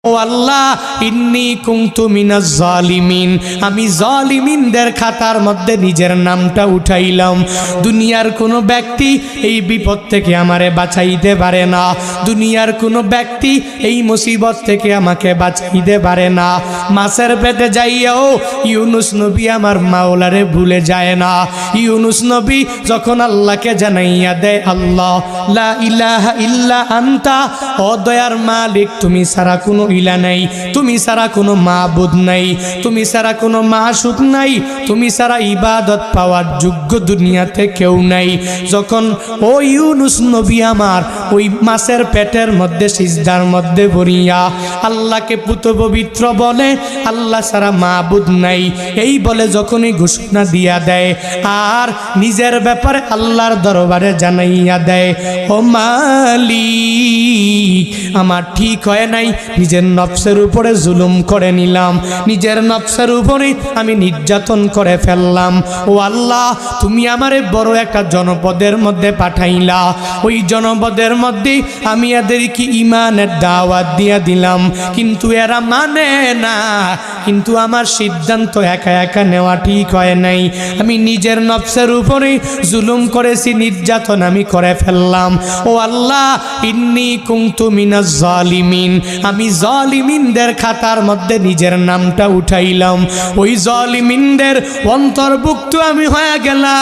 ও আল্লাহ ইন্নী কুনতু মিনাজ জালিমিন, আমি জালিমিনদের খাতার মধ্যে নিজের নামটা উঠাইলাম। দুনিয়ার কোনো ব্যক্তি এই বিপদ থেকে আমারে বাঁচাইতে পারে না, দুনিয়ার কোনো ব্যক্তি এই মুসিবত থেকে আমাকে বাঁচাইতে পারে না। মাছের পেটে যাইয়াও ইউনুস নবী আমার মাওলারে ভুলে যায় না। ইউনুস নবী যখন আল্লাহকে জানাইয়া দেয়, আল্লাহ লা ইলাহা ইল্লা আনতা, ও দয়ার মালিক তুমি ছাড়া কোনো ইলা নাই, তুমি ছাড়া কোনো মাবুদ নাই, তুমি ছাড়া কোনো মাসুক নাই, তুমি ছাড়া ইবাদত পাওয়ার যোগ্য দুনিয়াতে কেউ নাই। যখন ও ইউনুস নবী আমার ওই মাছের পেটের মধ্যে সিজদার মধ্যে পড়িয়া আল্লাহকে পুত পবিত্র বলে, আল্লাহ ছাড়া মাবুদ নাই এই বলে যখনই ঘোষণা দিয়া দেয় আর নিজের ব্যাপারে আল্লাহর দরবারে জানাইয়া দেয়, ও মালিক আমার ঠিক হয় নাই, নিজের নফসের উপরে জুলুম করে নিলাম, নিজের নফসের উপরে আমি নির্যাতন করে ফেললাম। ও আল্লাহ তুমি আমারে বড় একটা জনপদের মধ্যে পাঠাইলা, ওই জনপদের মধ্যে আমি এদেরকে ঈমানের দাওয়াত দিয়া দিলাম, কিন্তু এরা মানে না। কিন্তু আমার সিদ্ধান্ত একা একা নেওয়া ঠিক হয় নাই, আমি নিজের নফসের উপরে জুলুম করেছি, নির্যাতন আমি করে ফেললাম। ও আল্লাহ ইন্নী কুনতু মিনাজ জালিমিন, আমি জালিমিনদের খাতার মধ্যে নিজের নামটা উঠাইলাম, ওই জালিমিনদের অন্তর্ভুক্ত আমি হয়ে গেলাম।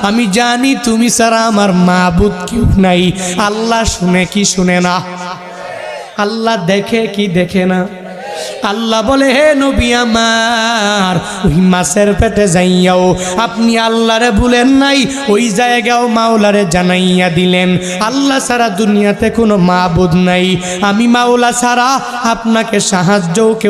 আমি জানি তুমি ছাড়া আমার মাবুদ কেউ নাই। আল্লাহ শুনে কি শুনে না? আল্লাহ দেখে কি দেখে না? আল্লাহ বলে, হে নবী আমার ওই মাছের পেটে যাইয়াও আপনি আল্লাহরে ভুলেন নাই, ওই জায়গাও মাওলারে জানাইয়া দিলেন আল্লাহ ছাড়া দুনিয়াতে কোনো মাবুদ নাই, আমি মাওলা ছাড়া আপনাকে সাহায্যও